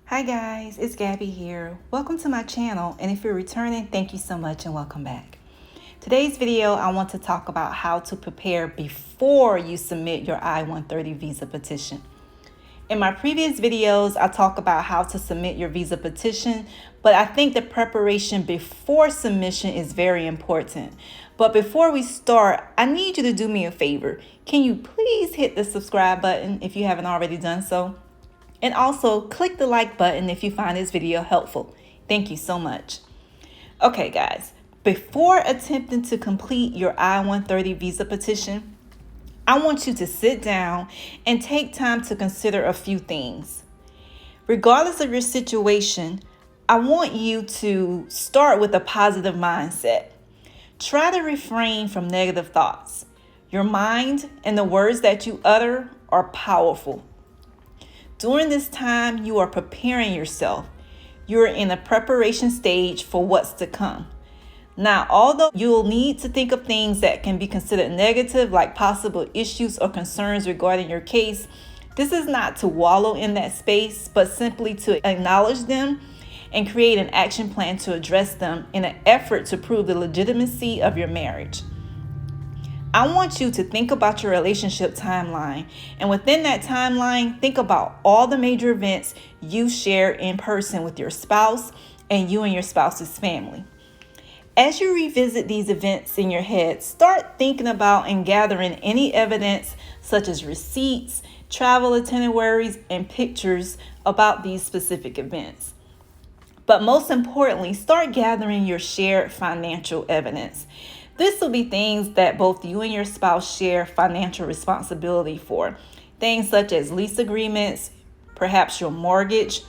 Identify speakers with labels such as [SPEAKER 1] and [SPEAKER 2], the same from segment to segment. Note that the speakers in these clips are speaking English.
[SPEAKER 1] Hi guys, it's Gabby here. Welcome to my channel, and if you're returning, thank you so much and welcome back. Today's video, I want to talk about how to prepare before you submit your I-130 visa petition. In my previous videos, I talk about how to submit your visa petition, but I think the preparation before submission is very important. But before we start, I need you to do me a favor. Can you please hit the subscribe button if you haven't already done so? And also click the like button if you find this video helpful. Thank you so much. Okay, guys, before attempting to complete your I-130 visa petition, I want you to sit down and take time to consider a few things. Regardless of your situation, I want you to start with a positive mindset. Try to refrain from negative thoughts. Your mind and the words that you utter are powerful. During this time, you are preparing yourself. You're in a preparation stage for what's to come. Now, although you'll need to think of things that can be considered negative, like possible issues or concerns regarding your case, this is not to wallow in that space, but simply to acknowledge them and create an action plan to address them in an effort to prove the legitimacy of your marriage. I want you to think about your relationship timeline, and within that timeline, think about all the major events you share in person with your spouse and you and your spouse's family. As you revisit these events in your head, start thinking about and gathering any evidence such as receipts, travel itineraries, and pictures about these specific events. But most importantly, start gathering your shared financial evidence. This will be things that both you and your spouse share financial responsibility for. Things such as lease agreements, perhaps your mortgage,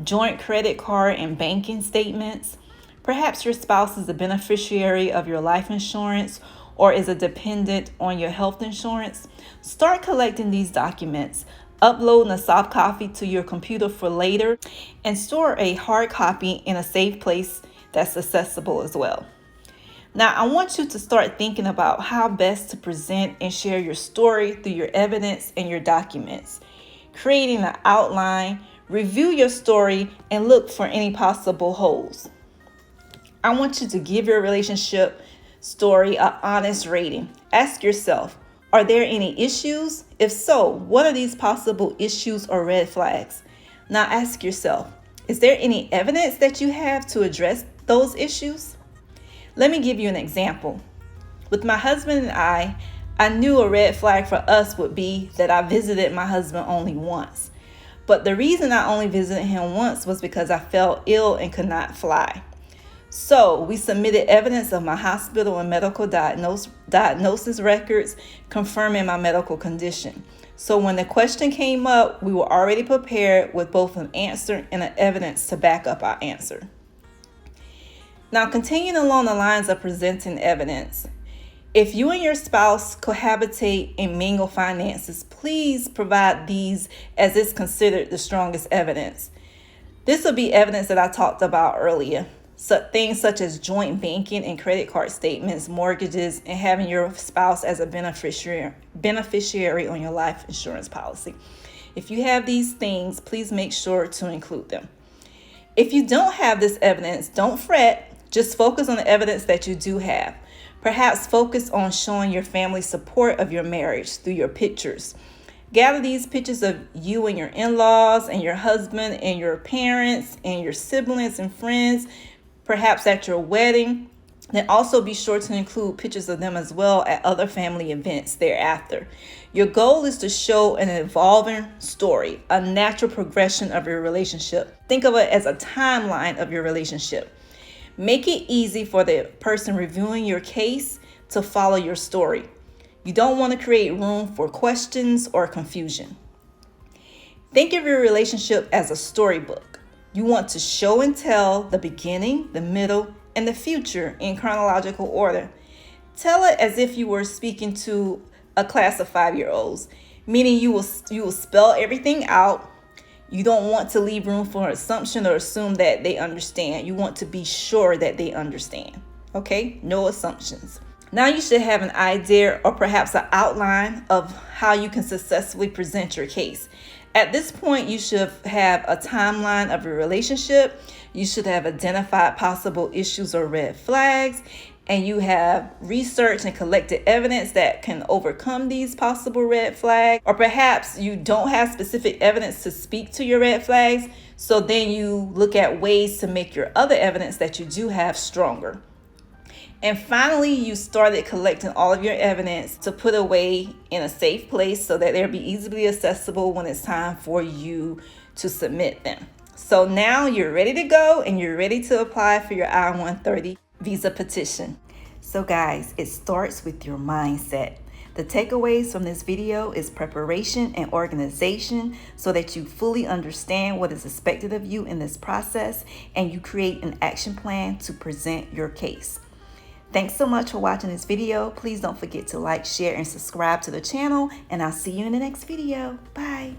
[SPEAKER 1] joint credit card and banking statements. Perhaps your spouse is a beneficiary of your life insurance or is a dependent on your health insurance. Start collecting these documents, uploading a soft copy to your computer for later, and store a hard copy in a safe place that's accessible as well. Now, I want you to start thinking about how best to present and share your story through your evidence and your documents. Creating an outline, review your story, and look for any possible holes. I want you to give your relationship story an honest rating. Ask yourself, are there any issues? If so, what are these possible issues or red flags? Now ask yourself, is there any evidence that you have to address those issues? Let me give you an example. With my husband and I knew a red flag for us would be that I visited my husband only once. But the reason I only visited him once was because I fell ill and could not fly. So we submitted evidence of my hospital and medical diagnosis records confirming my medical condition. So when the question came up, we were already prepared with both an answer and an evidence to back up our answer. Now, continuing along the lines of presenting evidence, if you and your spouse cohabitate and mingle finances, please provide these as it's considered the strongest evidence. This will be evidence that I talked about earlier. So things such as joint banking and credit card statements, mortgages, and having your spouse as a beneficiary on your life insurance policy. If you have these things, please make sure to include them. If you don't have this evidence, don't fret. Just focus on the evidence that you do have. Perhaps focus on showing your family support of your marriage through your pictures. Gather these pictures of you and your in-laws and your husband and your parents and your siblings and friends, perhaps at your wedding. Then also be sure to include pictures of them as well at other family events thereafter. Your goal is to show an evolving story, a natural progression of your relationship. Think of it as a timeline of your relationship. Make it easy for the person reviewing your case to follow your story. You don't want to create room for questions or confusion. Think of your relationship as a storybook. You want to show and tell the beginning, the middle, and the future in chronological order. Tell it as if you were speaking to a class of 5-year-olds, meaning you will spell everything out. You don't want to leave room for assumption or assume that they understand. You want to be sure that they understand. Okay? No assumptions. Now you should have an idea or perhaps an outline of how you can successfully present your case. At this point, you should have a timeline of your relationship. You should have identified possible issues or red flags, and you have researched and collected evidence that can overcome these possible red flags. Or perhaps you don't have specific evidence to speak to your red flags, so then you look at ways to make your other evidence that you do have stronger. And finally, you started collecting all of your evidence to put away in a safe place so that they'll be easily accessible when it's time for you to submit them. So now you're ready to go and you're ready to apply for your I-130 visa petition. So guys, it starts with your mindset. The takeaways from this video is preparation and organization so that you fully understand what is expected of you in this process and you create an action plan to present your case. Thanks so much for watching this video. Please don't forget to like, share, and subscribe to the channel, and I'll see you in the next video. Bye.